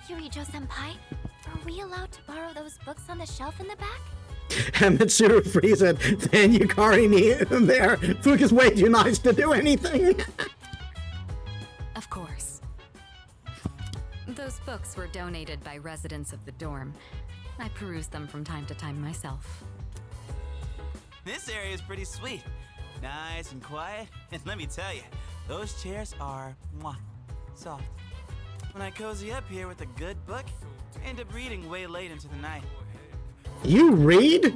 Yurijo-senpai, are we allowed to borrow those books on the shelf in the back? And Mitsuru frees it. Then Yukari need him there. Fuka's way too nice to do anything. Of course. Those books were donated by residents of the dorm. I peruse them from time to time myself. This area is pretty sweet. Nice and quiet. And let me tell you, those chairs are soft. When I cozy up here with a good book, I end up reading way late into the night. You read?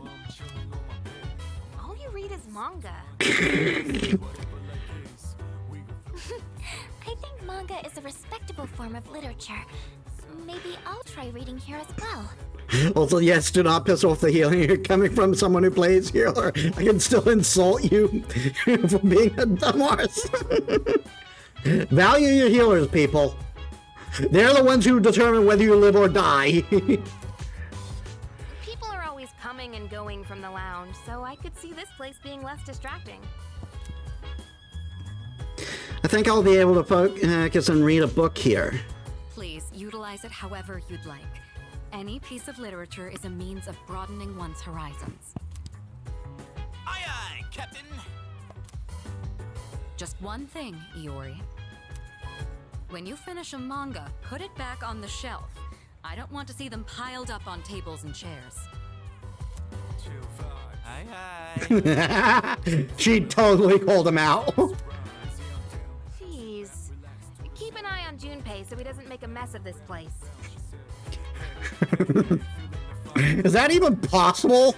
All you read is manga. I think manga is a respectable form of literature. Maybe I'll try reading here as well. Also, yes, do not piss off the healer. You're coming from someone who plays healer. I can still insult you for being a dumbass. Value your healers, people. They're the ones who determine whether you live or die. People are always coming and going from the lounge, so I could see this place being less distracting. I think I'll be able to focus and read a book here. Please utilize it however you'd like. Any piece of literature is a means of broadening one's horizons. Aye aye, Captain! Just one thing, Iori. When you finish a manga, put it back on the shelf. I don't want to see them piled up on tables and chairs. Aye aye. She totally called him out. Jeez. Keep an eye on Junpei so he doesn't make a mess of this place. Is that even possible?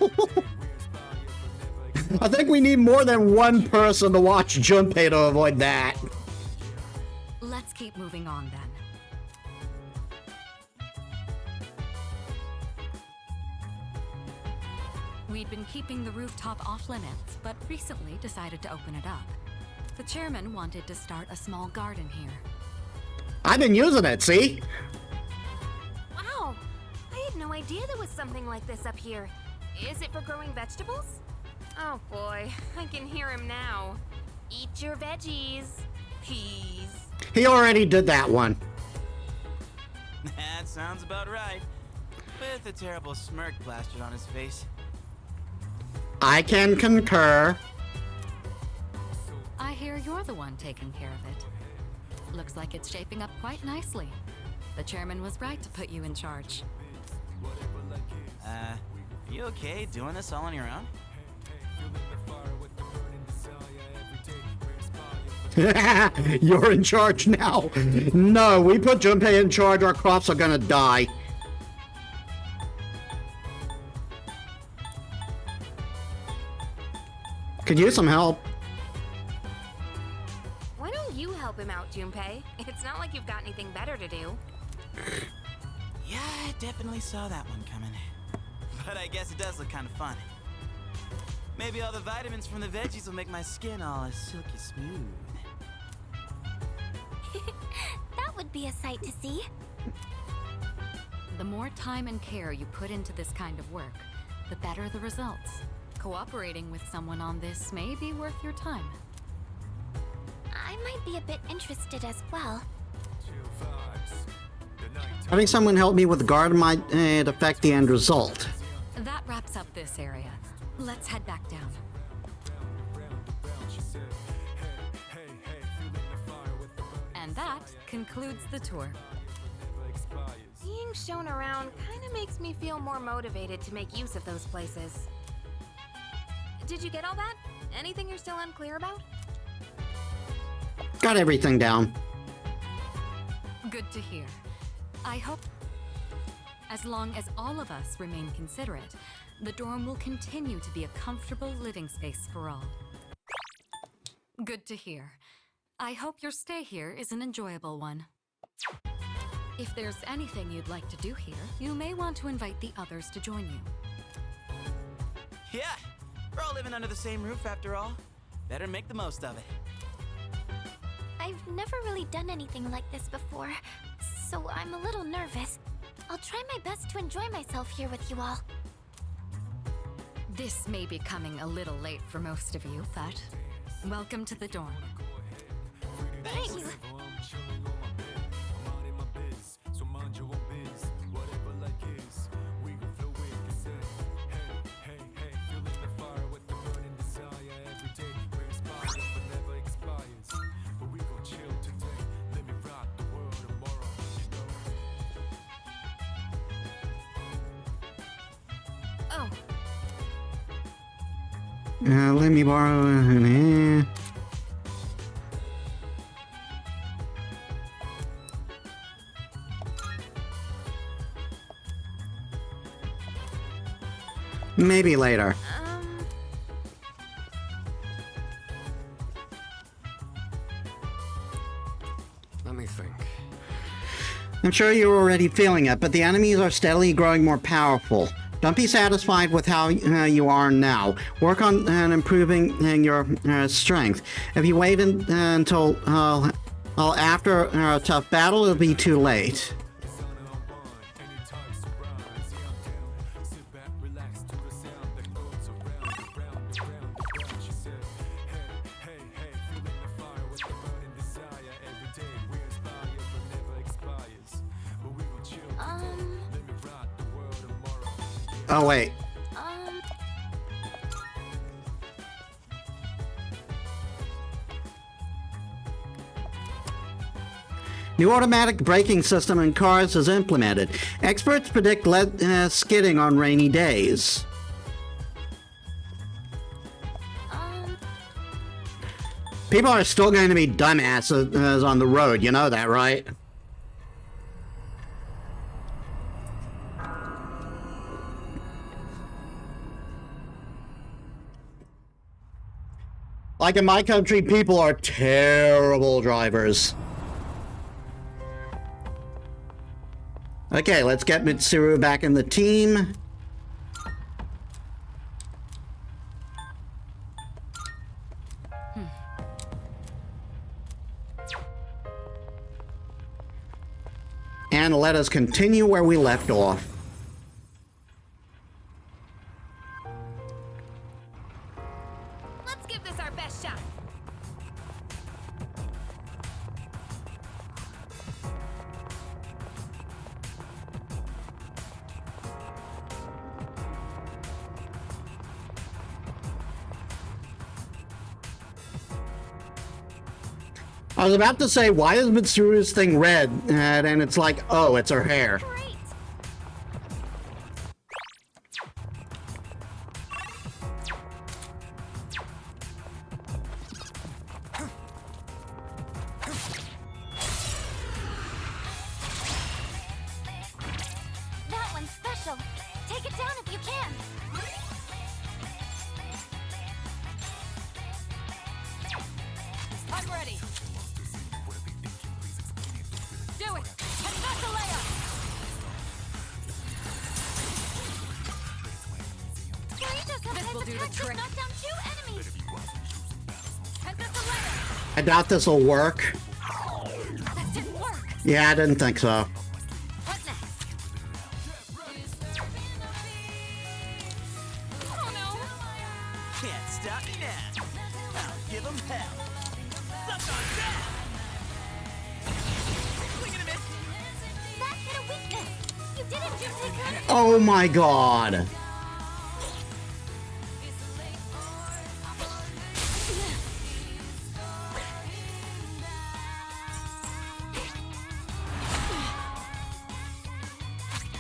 I think we need more than one person to watch Junpei to avoid that. Let's keep moving on then. We'd been keeping the rooftop off limits, but recently decided to open it up. The chairman wanted to start a small garden here. I've been using it, see? Wow! I had no idea there was something like this up here. Is it for growing vegetables? Oh boy, I can hear him now. Eat your veggies. Peas. He already did that one. That sounds about right. With a terrible smirk plastered on his face. I can concur. I hear you're the one taking care of it. Looks like it's shaping up quite nicely. The chairman was right to put you in charge. Are you okay doing this all on your own? You're in charge now. No, we put Junpei in charge, our crops are gonna die. Could use some help. Why don't you help him out, Junpei? It's not like you've got anything better to do. Yeah, I definitely saw that one coming. But I guess it does look kind of fun. Maybe all the vitamins from the veggies will make my skin all silky smooth. That would be a sight to see. The more time and care you put into this kind of work, the better the results. Cooperating with someone on this may be worth your time. I might be a bit interested as well. Having someone help me with the garden might affect the end result. That wraps up this area. Let's head back down. And that concludes the tour. Being shown around kind of makes me feel more motivated to make use of those places. Did you get all that? Anything you're still unclear about? Got everything down. Good to hear. I hope, as long as all of us remain considerate, the dorm will continue to be a comfortable living space for all. Good to hear. I hope your stay here is an enjoyable one. If there's anything you'd like to do here, you may want to invite the others to join you. Yeah, we're all living under the same roof after all. Better make the most of it. I've never really done anything like this before, so I'm a little nervous. I'll try my best to enjoy myself here with you all. This may be coming a little late for most of you, but welcome to the dorm. Thank you. Oh, Let me borrow. Maybe later. Let me think. I'm sure you're already feeling it, but the enemies are steadily growing more powerful. Don't be satisfied with how you are now. Work on improving your strength. If you wait until after a tough battle, it'll be too late. Oh, wait. New automatic braking system in cars is implemented. Experts predict skidding on rainy days. People are still going to be dumbasses on the road, you know that, right? Like in my country, people are terrible drivers. Okay, let's get Mitsuru back in the team. And let us continue where we left off. let's give this our best shot. I was about to say, why is Mitsuru's thing red? And it's like, oh, it's her hair. Great. That one's special. Take it down if you can. I'm ready. Do it. And that's a layup. This will do the trick. Knock down 2 enemies. And that's a layup. I doubt this will work. That didn't work. Yeah, I didn't think so. What next? Oh no. Can't stop me now. I'll give them hell. Suck on that! Swing and a miss. That hit a weakness. You did it, Jim. Oh my god.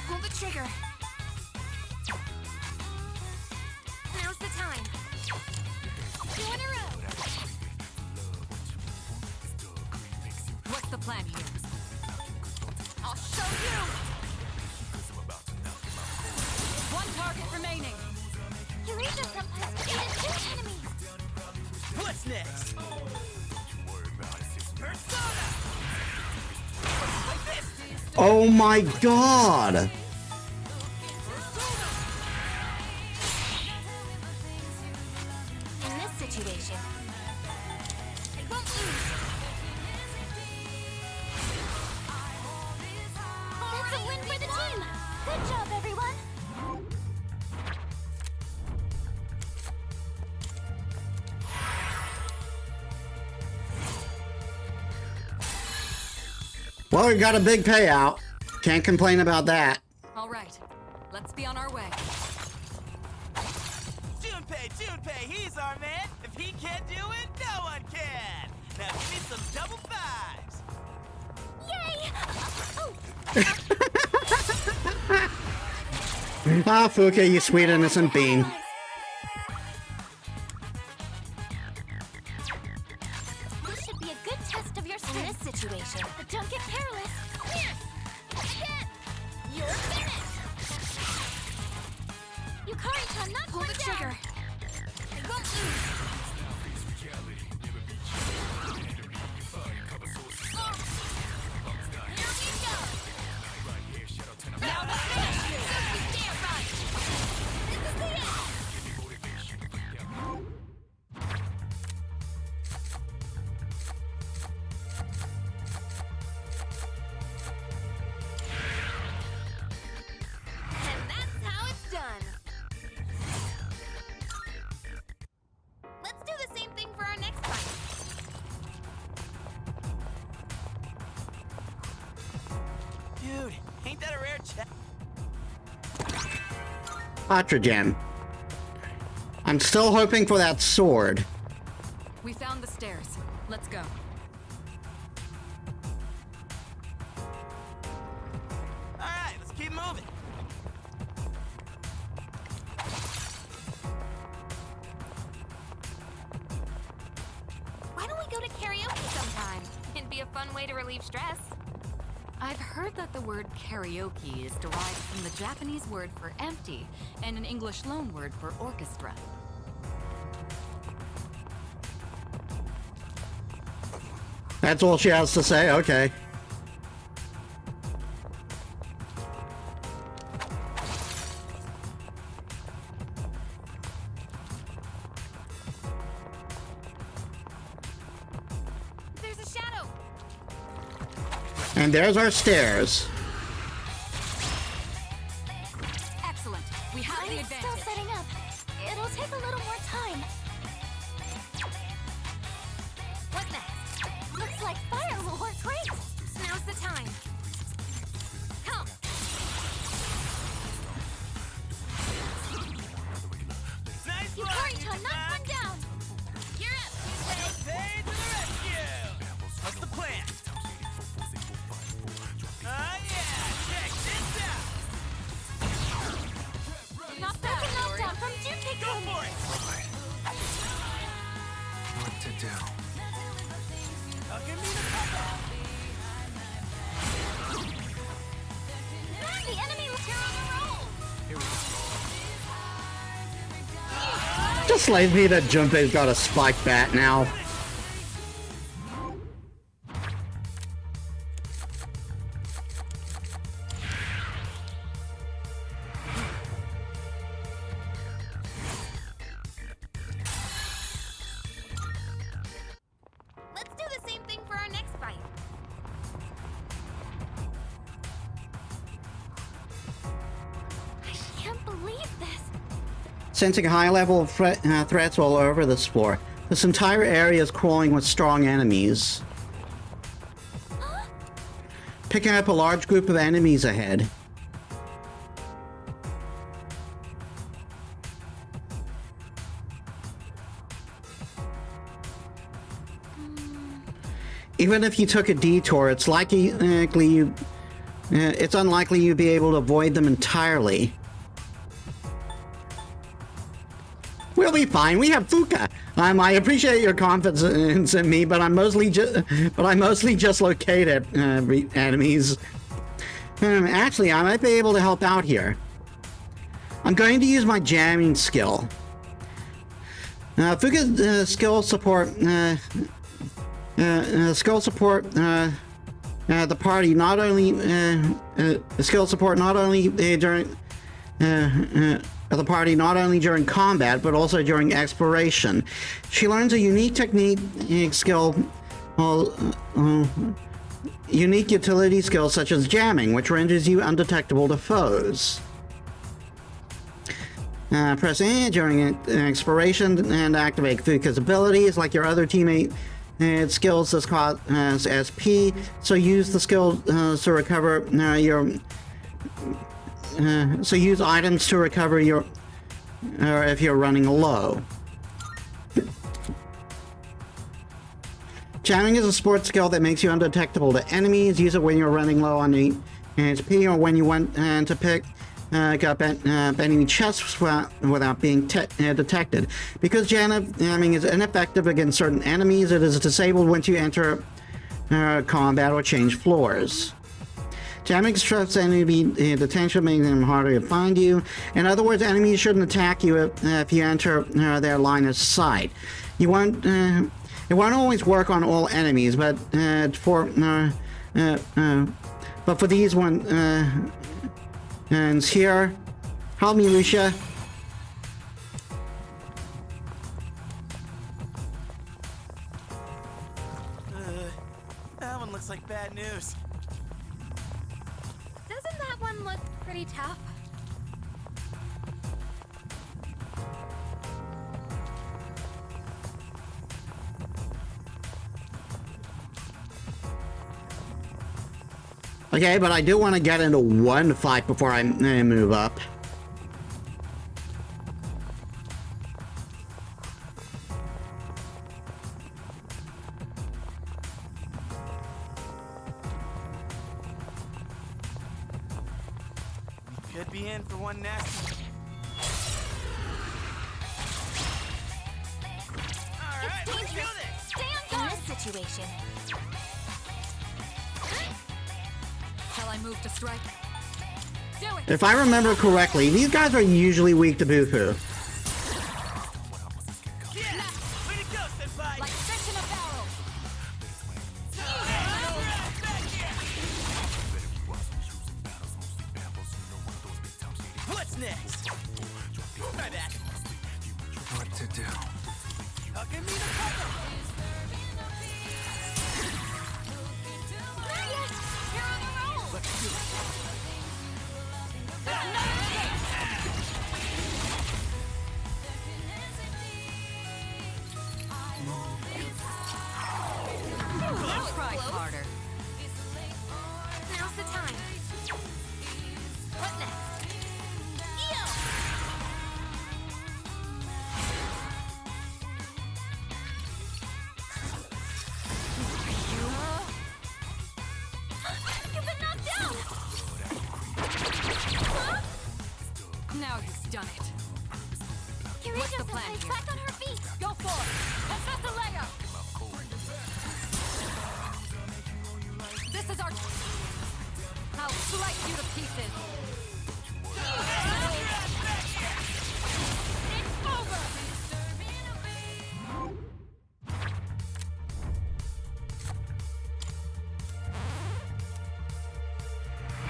Pull the trigger. Now's the time. 2 in a row. What's the plan here? I'll show you. One target remaining. Eureka sometimes defeated 2 enemies. What's next? Persona! Like this! Oh my god. In this situation, I won't lose. That's a win for the team. Good job, everyone. Well, we got a big payout. Can't complain about that. All right. Let's be on our way. Junpei, he's our man. If he can't do it, no one can. Now give me some double fives. Yay! Oh, Ah, Fuka, you sweet innocent bean. This should be a good test of your strength. In this situation. But don't get careless. Here! Again! You're finished! Yukari-chan, not Pull the trigger. I won't lose. Now let's finish you! Don't you dare run! This is the end! And that's how it's done. Let's do the same thing for our next fight. Dude, ain't that a rare check? Patrogen. I'm still hoping for that sword. We found the stairs. Let's go. Alright, let's keep moving. Why don't we go to karaoke sometime? It'd be a fun way to relieve stress. I've heard that the word karaoke is derived from the Japanese word for empty and an English loanword for orchestra. That's all she has to say? Okay. There's a shadow. And there's our stairs. Excellent. We have the I'm still advantage. setting up. It'll take a little more time. What next? Looks like fire will work great. Now's the time. Come. Nice one! Yukari-chan, knock one down. You're up. Hey, to the rescue! What's the plan? Yeah! Check this out! Not Take a bad, Lori. knockdown from Jutei. Go for it! What to do? Give me the pepper! The enemy will tear on a roll. Just like me that Junpei's got a spike bat now. Let's do the same thing for our next fight. I can't believe this. Sensing high-level threats all over this floor. This entire area is crawling with strong enemies. Picking up a large group of enemies ahead. Even if you took a detour, it's unlikely you'd be able to avoid them entirely. We'll be fine. We have Fuka. I appreciate your confidence in me, but I mostly just locate enemies. Actually, I might be able to help out here. I'm going to use my jamming skill. Fuka's skill support the party not only during combat but also during exploration. She learns a unique unique utility skill such as jamming, which renders you undetectable to foes. Press A during exploration and activate Fuka's abilities like your other teammate. Skills as SP, so use the skill to recover so use items to recover if you're running low. Jamming is a sports skill that makes you undetectable to enemies. Use it when you're running low on HP or when you want to pick up enemy chests without being detected. Because jamming is ineffective against certain enemies, it is disabled once you enter combat or change floors. Jamming disrupts enemy detention, making them harder to find you. In other words, enemies shouldn't attack you if you enter their line of sight. It won't always work on all enemies, but for these ones here, help me, Lucia. That one looks like bad news. Doesn't that one look pretty tough? Okay, but I do want to get into one fight before I move up. Could be in for one nasty. All right, let's do this. Stay on guard. In this situation. Shall I move to strike? Do it! If I remember correctly, these guys are usually weak to Bufu. Yeah, way to go, Senpai. Like fish in a barrel! What's next? My bad. What to do? Now give me the puzzle. Not yet. You're on a roll. Let's do it. Try harder. Now's the time. What next? Eo! You've been knocked down! Huh? Now you've done it. Kiriko the plan Senpai's here? back on her feet! Go for it! Assess the layer! This is our... I'll slice you to pieces! It's over!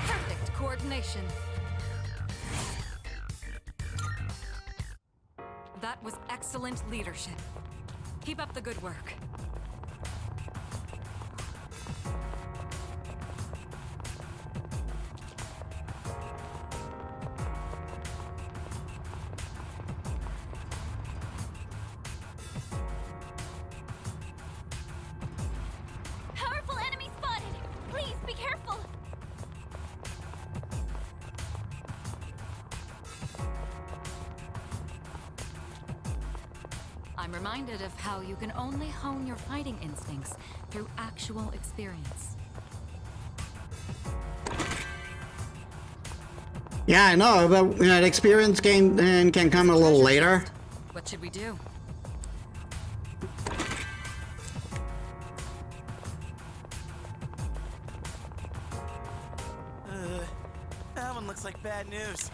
Perfect coordination. That was excellent leadership. Keep up the good work. Powerful enemy spotted! Please be careful! I'm reminded of how you can only hone your fighting instincts through actual experience. Yeah, I know, but the experience game can come a little later. What should we do? That one looks like bad news.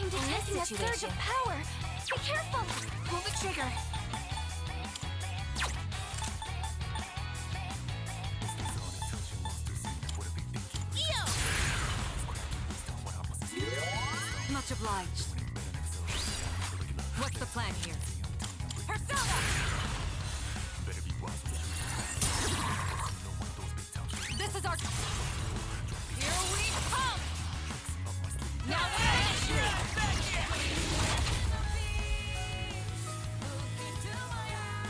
I'm detecting a surge of power! Be careful! Pull the trigger! Eo! Much obliged. What's the plan here? Persona! This is our... Here we come! Now finish you!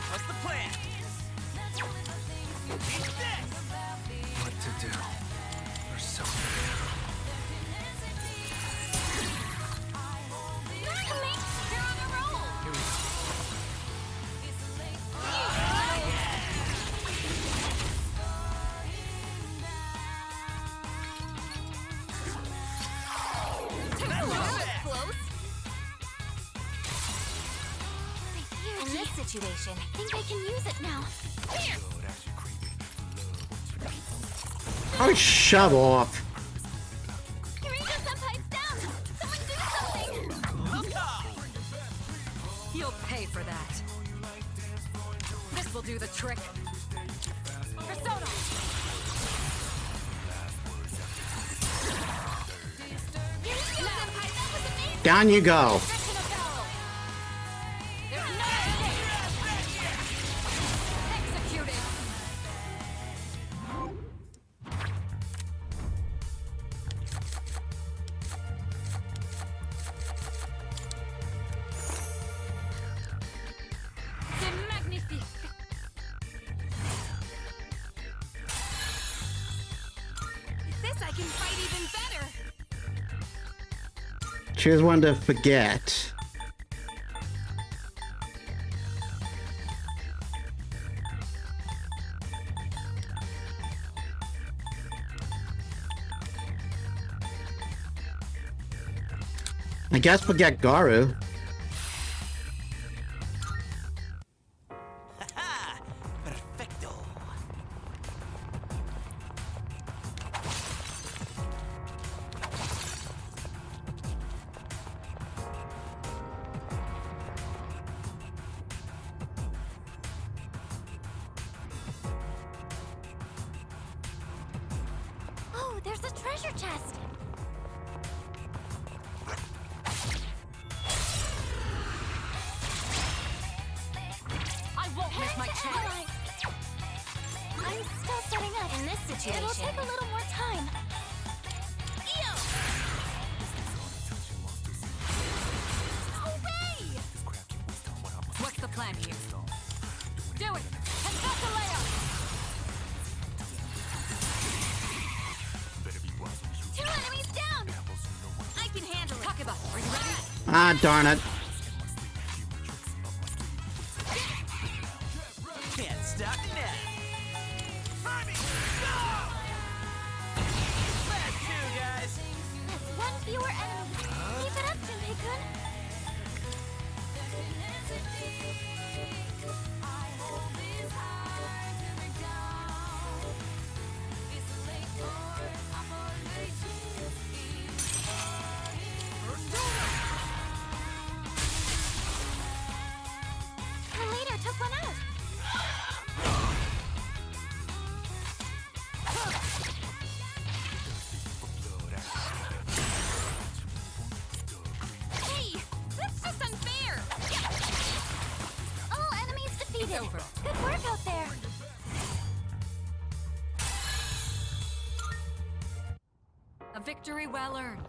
What's the plan? Eat this! What to do? Persona. Nakami! You're on a roll! Here we go. situation. I think I can use it now. Here! Oh, shove off. Eureka Senpai's down! Someone do something! You'll pay for that. This will do the trick. Persona! Eureka Senpai, that was amazing! Down you go. There's no escape! Executed! C'est magnifique! With this, I can fight even better. Choose one to forget. I guess forget Garu. Haha! Perfecto. Oh, there's a treasure chest! I won't miss my chance! I'm still setting up. In this situation, It'll take a little more time. Ew! No way! What's the plan here? Do it! Confess Two enemies down! I can handle it. Takiba, are you ready? Ah, darn it. Can't stop now. Let's go, guys. That's one fewer enemy. Keep it up, Junpei-kun. Her leader took one out. Hey, that's just unfair. All enemies defeated. It's over. Good work out there. A victory well earned.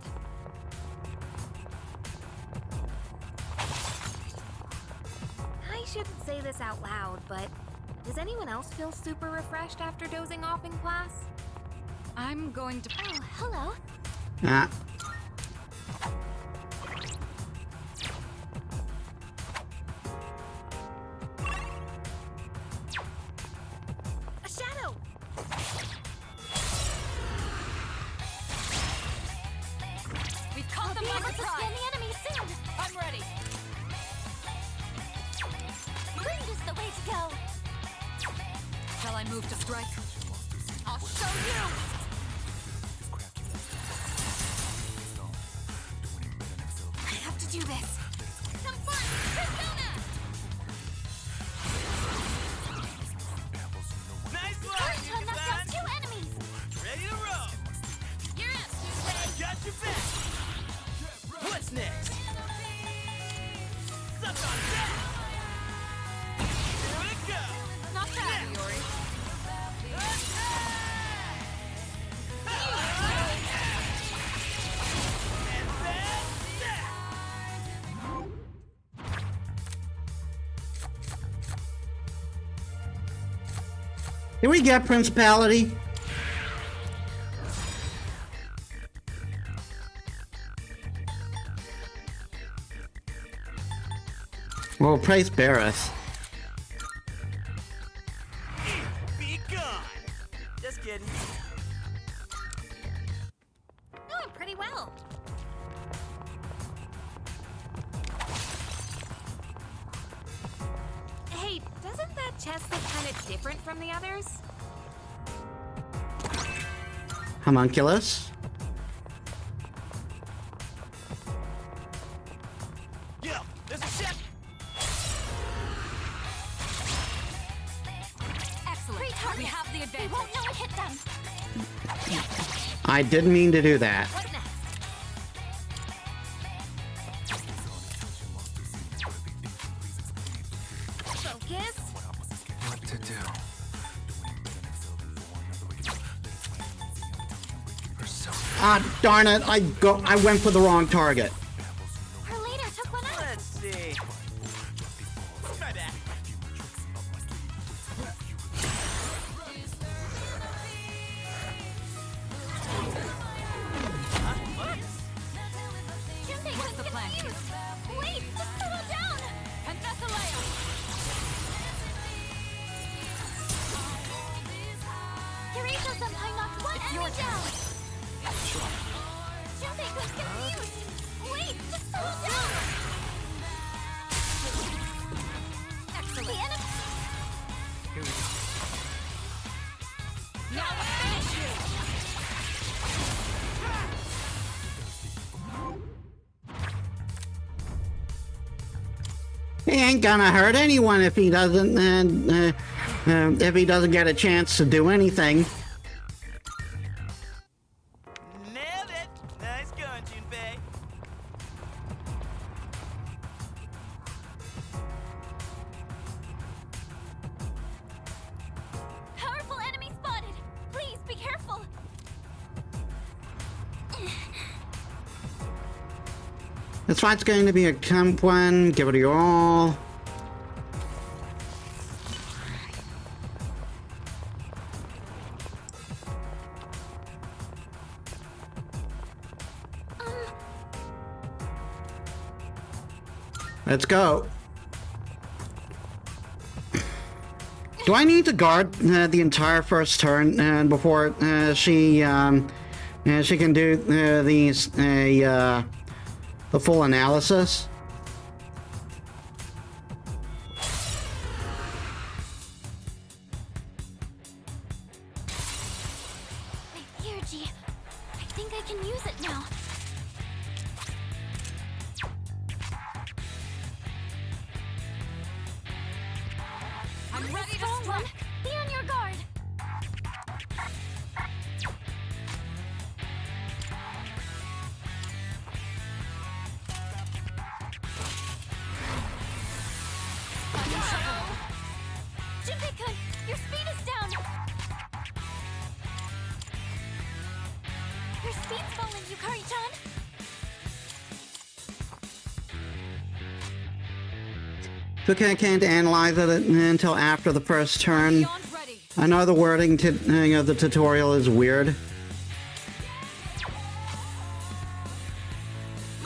I shouldn't say this out loud, but does anyone else feel super refreshed after dozing off in class? I'm going to... Oh, hello. Ah. A shadow! We've caught I'll them be by able to surprise! scan the enemies soon. I'm ready! Range is the way to go. Shall I move to strike? I'll show you! I have to do this. Confront Persona! Nice Current one, knocked out son. 2 enemies. Ready to roll. You're up, Tuesday. Got your back. What's next? Suck on that. Here we go. Not bad, Yori. And that's that. Did we get Principality? Well, praise Barris. Be gone. Just kidding. Doing pretty well. chest look kind of different from the others? Homunculus. Yo, there's a ship! Excellent. We have the They advantage. won't know it hit them. I didn't mean to do that. What next? Focus. What to do? Ah, darn it! I went for the wrong target. Her leader took one out. Let's see. Try that. Junpei What's the plan? confused. Wait, just settle down. Kirito-senpai knocked one enemy down. Junpei-kun's confused. Wait, just settle down. Excellent. The enemy. Here we go. Now finish you. He ain't gonna hurt anyone if he doesn't get a chance to do anything. Nailed it! Nice going, Junpei. Powerful enemy spotted. Please be careful. This fight's going to be a camp one. Give it your all. Let's go. Do I need to guard the entire first turn before she can do the full analysis? My theurgy. I think I can use it now. I'm ready to Strong one. strike. Be on your guard. Junpei-kun, your speed is down. Your speed's falling, Yukari-chan. Okay, I can't analyze it until after the first turn. Beyond ready. I know the wording to the tutorial is weird. Did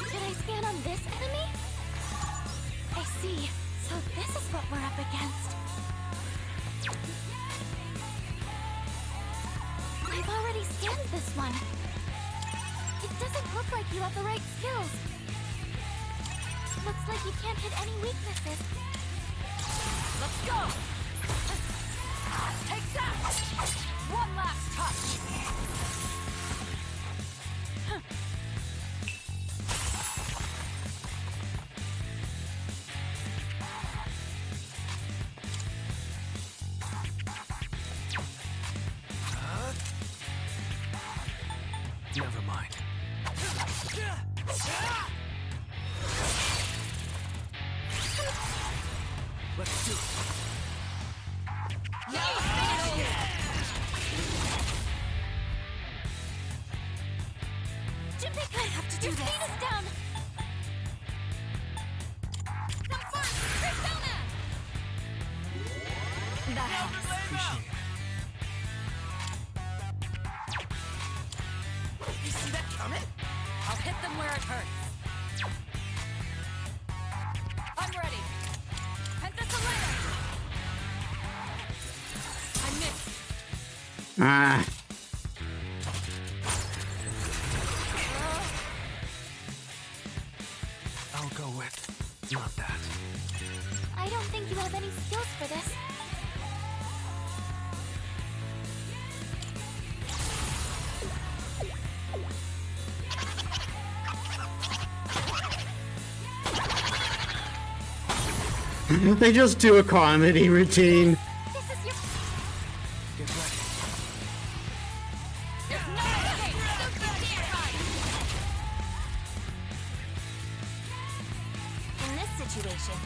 I scan on this enemy? I see. So this is what we're up against. I've already scanned this one. It doesn't look like you have the right skills. Looks like you can't hit any weaknesses. Let's go. Take that. One last touch. Never mind. Let's do it. Junpei-kun, I have to do your speed is down. Come first, Persona! That helps. Appreciate it. You see that coming? I'll hit them where it hurts. I'm ready. Penthesilea. I missed. Ah, I'll go with not that. I don't think you have any skills for this. They just do a comedy routine. This is your. Get ready. There's no escape. Don't you dare hide. In this situation.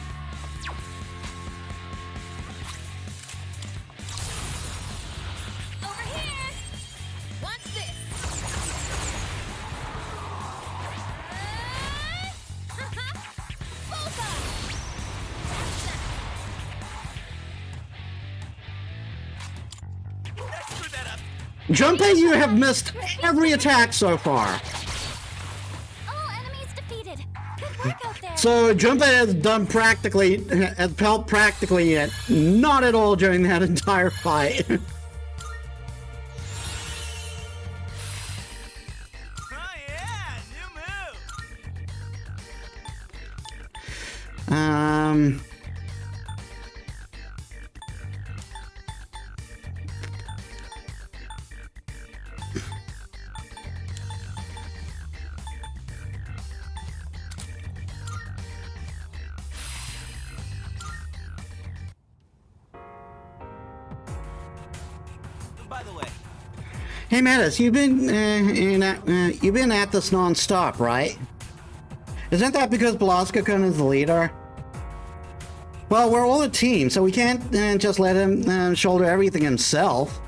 Over here. Watch this. Screw that up. Junpei, you have missed every attack so far. All enemies defeated. Good work out there. So Junpei has helped practically yet, not at all during that entire fight. Oh yeah, new move. By the way, Hey Metis, you've been at this non-stop, right? Isn't that because Balaska-kun is the leader? Well, we're all a team, so we can't just let him shoulder everything himself.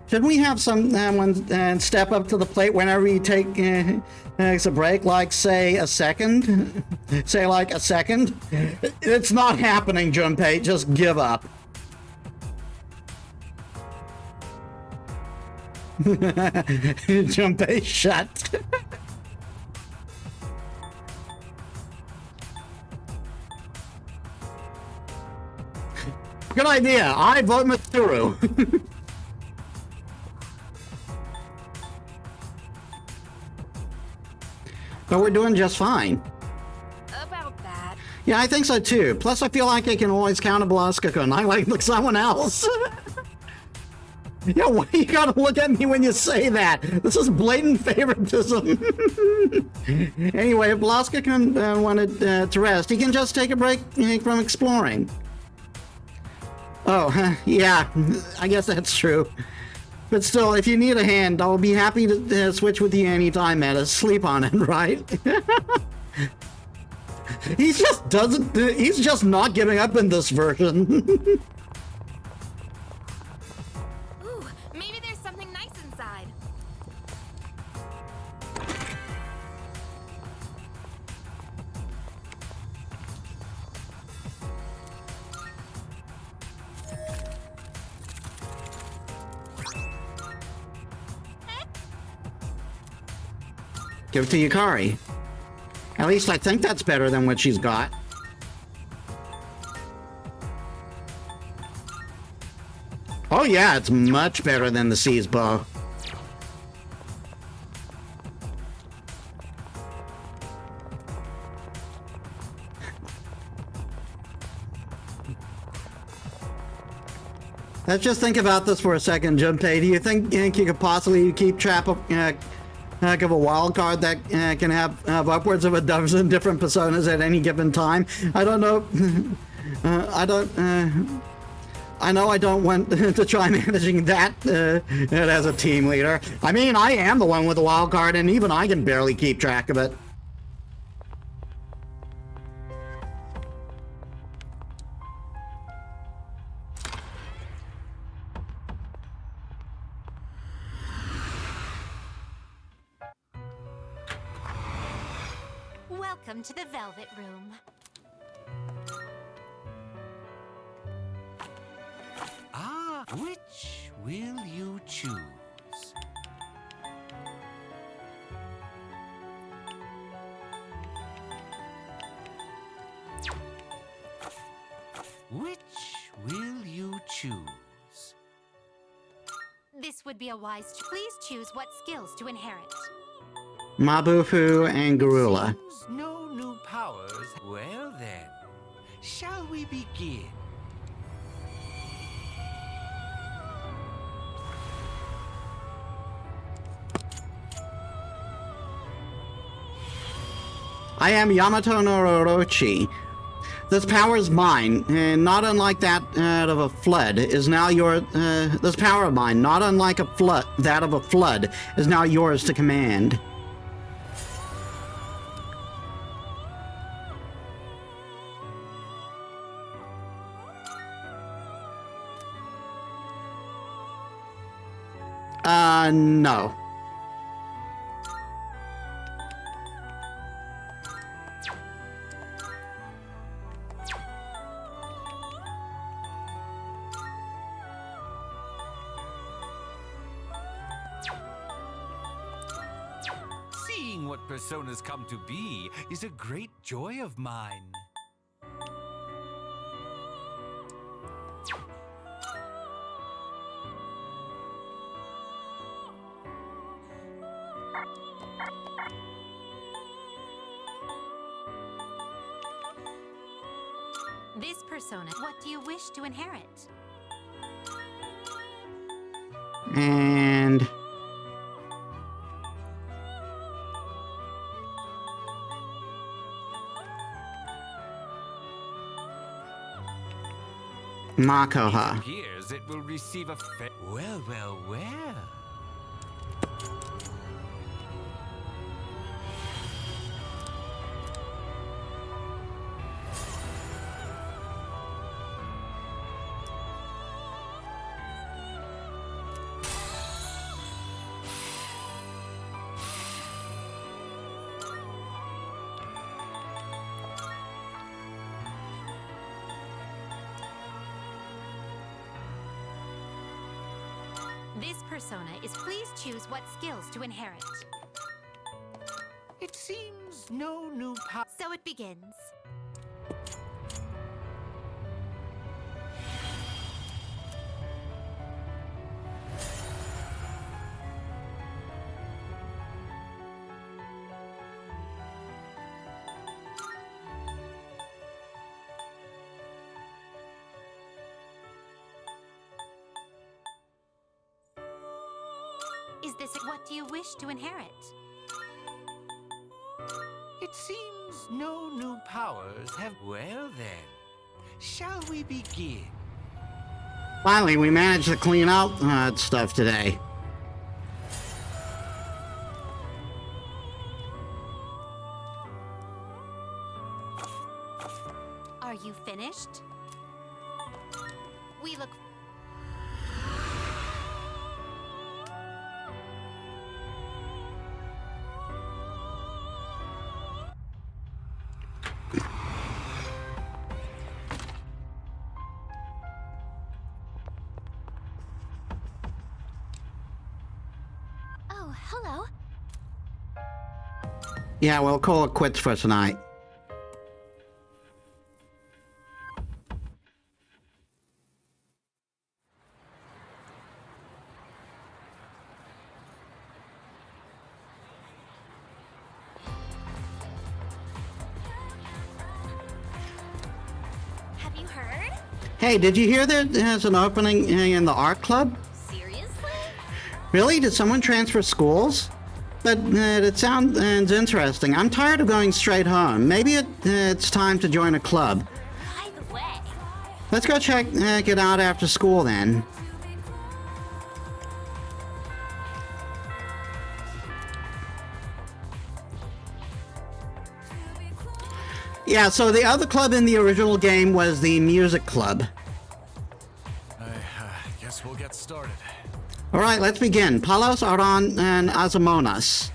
Shouldn't we have someone step up to the plate whenever he takes a break, like say a second? Say like a second? It's not happening, Junpei. Just give up. Junpei, shut. Good idea. I vote Mitsuru. But we're doing just fine. About that. Yeah, I think so too. Plus, I feel like I can always counter Balaska-kun. I like someone else. Yeah, why you gotta look at me when you say that? This is blatant favoritism. Anyway, if Balaska-kun wanted to rest, he can just take a break from exploring. Oh, yeah, I guess that's true. But still, if you need a hand, I'll be happy to switch with you anytime, Metis. Sleep on it, right? He's just not giving up in this version. Ooh, maybe there's something nice inside. Give it to Yukari. At least I think that's better than what she's got. Oh yeah, it's much better than the Sea's bow. Let's just think about this for a second, Junpei. Do you think you could possibly keep track of a wild card that can have upwards of a dozen different personas at any given time? I don't know. I know I don't want to try managing that as a team leader. I mean, I am the one with the wild card, and even I can barely keep track of it. Welcome to the Velvet Room. Ah, which will you choose? Which will you choose? This would be a wise. Please choose what skills to inherit. Mabufu and Garula. No new powers. Well then, shall we begin? I am Yamato no Orochi. This power is mine, and not unlike that of a flood, is now your. This power of mine, not unlike that of a flood, is now yours to command. No. Seeing what personas come to be is a great joy of mine. This persona, what do you wish to inherit? And Makoha. Appears it will receive a well, well, well. This persona is please choose what skills to inherit. It seems no new power. So it begins. Is this what do you wish to inherit? It seems no new powers have. Well then, shall we begin? Finally, we managed to clean out stuff today. Are you finished? We look. Oh, hello. Yeah, we'll call it quits for tonight. Have you heard? Hey, did you hear that there's an opening in the art club? Seriously? Really? Did someone transfer schools? But it sounds interesting. I'm tired of going straight home. Maybe it's time to join a club. By the way, Let's go check it out after school then. Yeah, so the other club in the original game was the music club. I guess we'll get started. All right, let's begin. Palos, Aran, and Azamonas.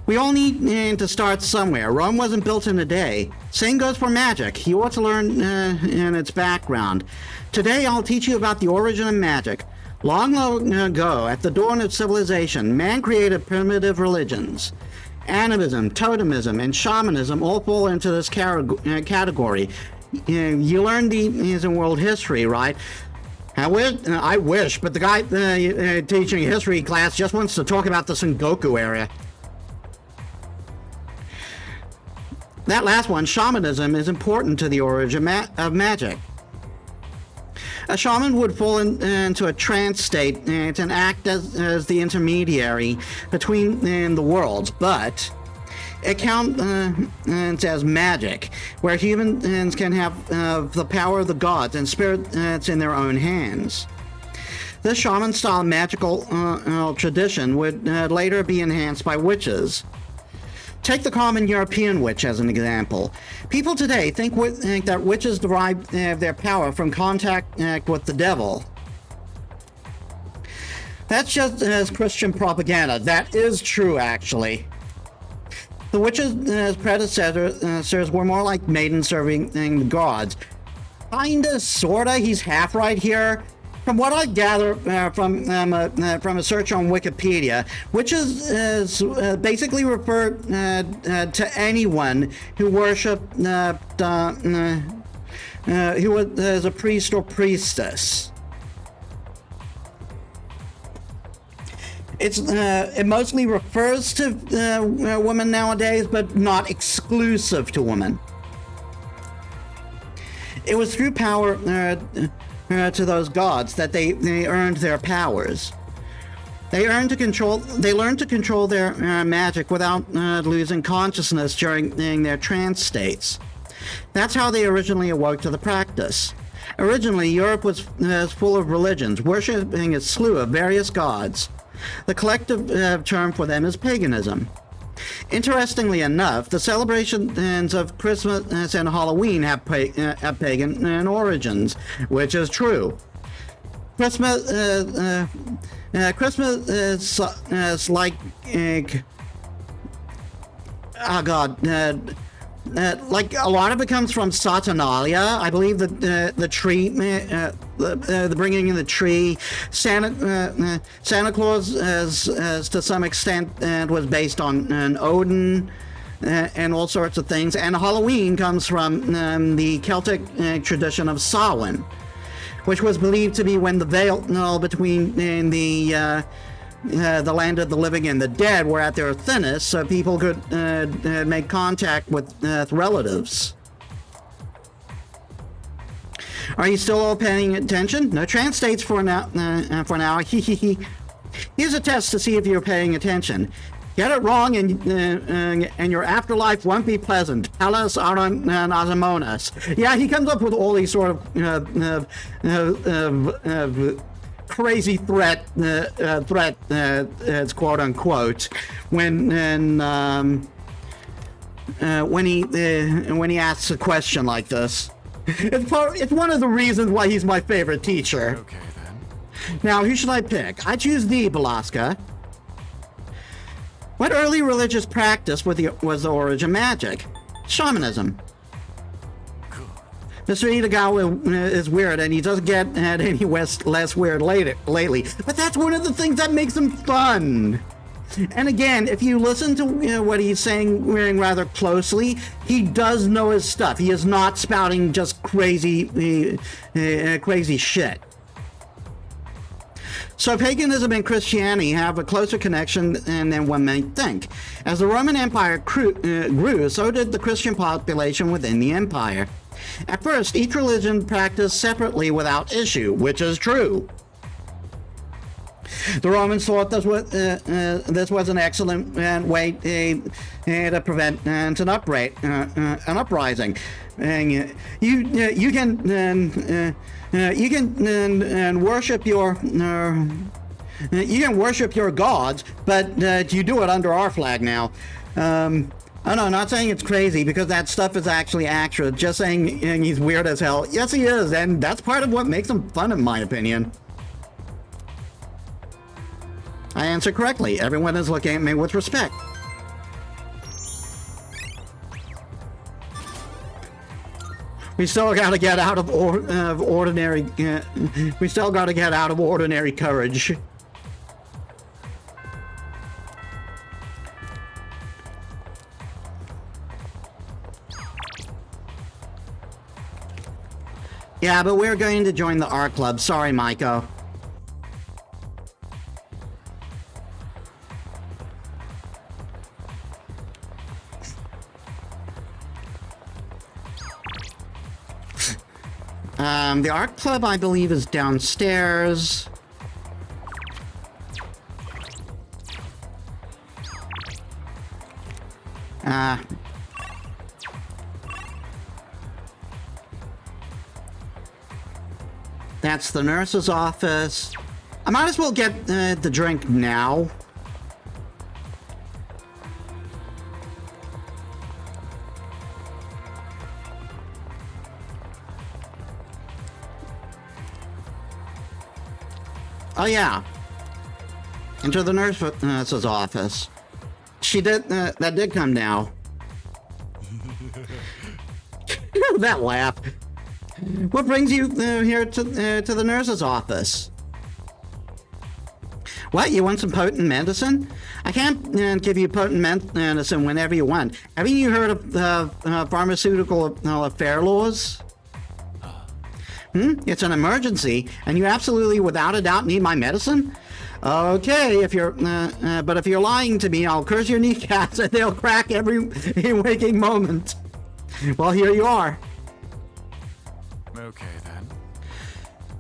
We all need to start somewhere. Rome wasn't built in a day. Same goes for magic. You ought to learn in its background. Today, I'll teach you about the origin of magic. Long ago, at the dawn of civilization, man created primitive religions. Animism, totemism, and shamanism all fall into this category. You learned these in world history, right? I wish, but the guy teaching a history class just wants to talk about the Sengoku area. That last one, shamanism, is important to the origin of magic. A shaman would fall into a trance state and act as the intermediary between the worlds, but It counts as magic, where humans can have the power of the gods and spirits in their own hands. This shaman-style magical tradition would later be enhanced by witches. Take the common European witch as an example. People today think that witches derive their power from contact with the devil. That's just as Christian propaganda. That is true, actually. The witches' predecessors were more like maidens serving the gods. Kinda, sorta, he's half right here. From what I gather from a search on Wikipedia, witches is basically referred to anyone who worshipped, who was a priest or priestess. It mostly refers to women nowadays, but not exclusive to women. It was through power to those gods that they earned their powers. They learned to control their magic without losing consciousness during their trance states. That's how they originally awoke to the practice. Originally, Europe was full of religions, worshipping a slew of various gods. The collective term for them is paganism. Interestingly enough, the celebrations of Christmas and Halloween have pagan origins, which is true. Christmas is like, oh god, like a lot of it comes from Saturnalia. I believe that the tree, the bringing in the tree, Santa Claus, as to some extent, was based on Odin. And all sorts of things. And Halloween comes from the Celtic tradition of Samhain, which was believed to be when the veil between the land of the living and the dead were at their thinnest, so people could make contact with relatives. Are you still all paying attention? No trance states for now. Here's a test to see if you're paying attention. Get it wrong, and your afterlife won't be pleasant. Pallas Asamonas. Yeah, he comes up with all these sort of crazy threat, quote unquote, when he asks a question like this. It's one of the reasons why he's my favorite teacher. Okay, then. Now, who should I pick? I choose thee, Balaska. What early religious practice was the origin of magic? Shamanism. Mr. Itagawa is weird, and he doesn't get any less weird lately. But that's one of the things that makes him fun. And again, if you listen to what he's saying rather closely, he does know his stuff. He is not spouting just crazy shit. So paganism and Christianity have a closer connection than one may think. As the Roman Empire grew, so did the Christian population within the empire. At first, each religion practiced separately without issue, which is true. The Romans thought this was an excellent way to prevent an uprising. And you can worship your gods, but you do it under our flag now. Oh no, not saying it's crazy, because that stuff is actually accurate. Just saying he's weird as hell. Yes, he is, and that's part of what makes him fun, in my opinion. I answered correctly. Everyone is looking at me with respect. We still gotta get out of ordinary. We still gotta get out of ordinary courage. Yeah, but we're going to join the art club. Sorry, Maiko. The art club, I believe, is downstairs. That's the nurse's office. I might as well get the drink now. Oh yeah. Enter the nurse's office. She did, that did come now. That laugh. What brings you here to the nurse's office? What, you want some potent medicine? I can't give you potent medicine whenever you want. Haven't you heard of pharmaceutical affair laws? It's an emergency, and you absolutely, without a doubt, need my medicine? Okay, if you're, but if you're lying to me, I'll curse your kneecaps and they'll crack every waking moment. Well, here you are. Okay, then.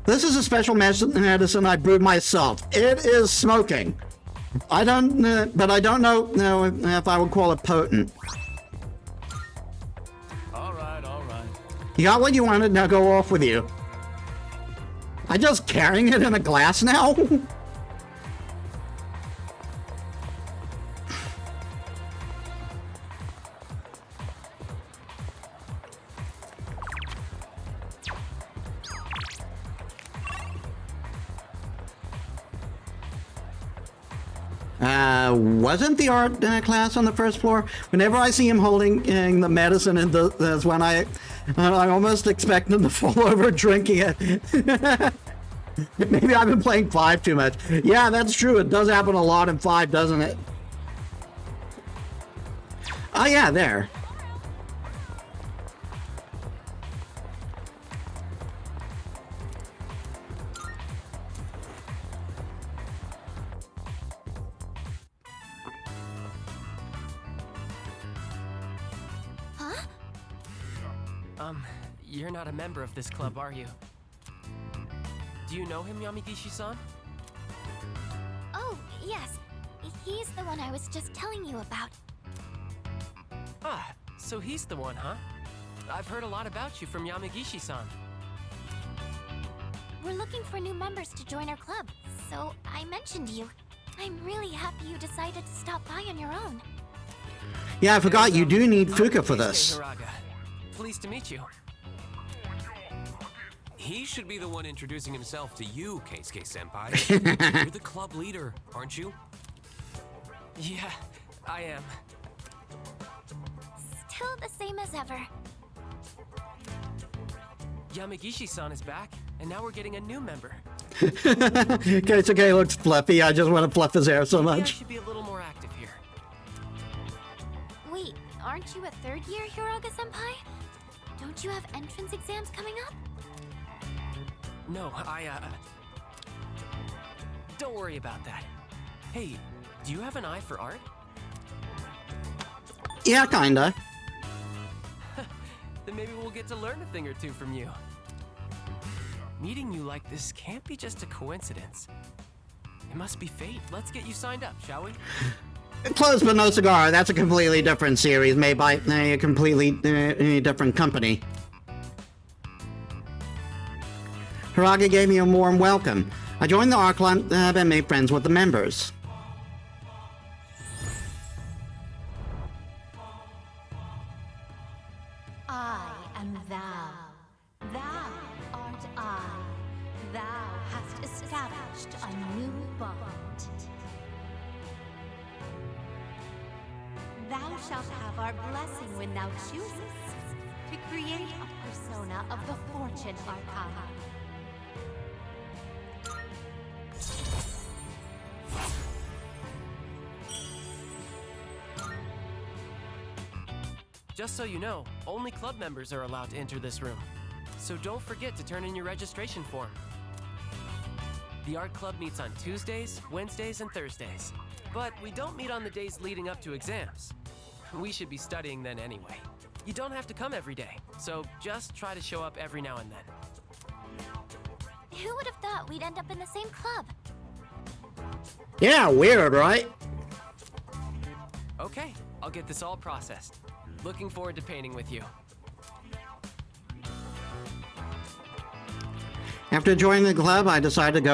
This is a special medicine I brewed myself. It is smoking. I don't, but I don't know if I would call it potent. All right, all right. You got what you wanted, now go off with you. I'm just carrying it in a glass now? Wasn't the art class on the first floor? Whenever I see him holding the medicine, and that's when I almost expect him to fall over drinking it. Maybe I've been playing 5 too much. Yeah, that's true. It does happen a lot in 5, doesn't it? Oh yeah, there. You're not a member of this club, are you? Do you know him, Yamigishi-san? Oh, yes. He's the one I was just telling you about. Ah, so he's the one, huh? I've heard a lot about you from Yamigishi-san. We're looking for new members to join our club, so I mentioned you. I'm really happy you decided to stop by on your own. Yeah, I forgot you do need Fuka for this. Pleased to meet you. He should be the one introducing himself to you, Keisuke-senpai. You're the club leader, aren't you? Yeah, I am. Still the same as ever. Yamigishi-san is back, and now we're getting a new member. Keisuke looks fluffy. I just want to fluff his hair so Maybe I much. should be a little more active here. Wait, aren't you a third year Hiroga-senpai? Don't you have entrance exams coming up? No, don't worry about that. Hey, do you have an eye for art? Yeah, kinda. Then maybe we'll get to learn a thing or two from you. Meeting you like this can't be just a coincidence. It must be fate. Let's get you signed up, shall we? Close but no cigar. That's a completely different series made by a completely different company. Hiroga gave me a warm welcome. I joined the art club and made friends with the members. I am thou. Thou art I. Thou hast established a new bond. Thou shalt have our blessing when thou choosest to create a persona of the Fortune Arcana. Just so you know, only club members are allowed to enter this room. So don't forget to turn in your registration form. The art club meets on Tuesdays, Wednesdays, and Thursdays. But we don't meet on the days leading up to exams. We should be studying then anyway. You don't have to come every day, so just try to show up every now and then. Who would have thought we'd end up in the same club? Yeah, weird, right? Okay, I'll get this all processed. Looking forward to painting with you. After joining the club, I decided to go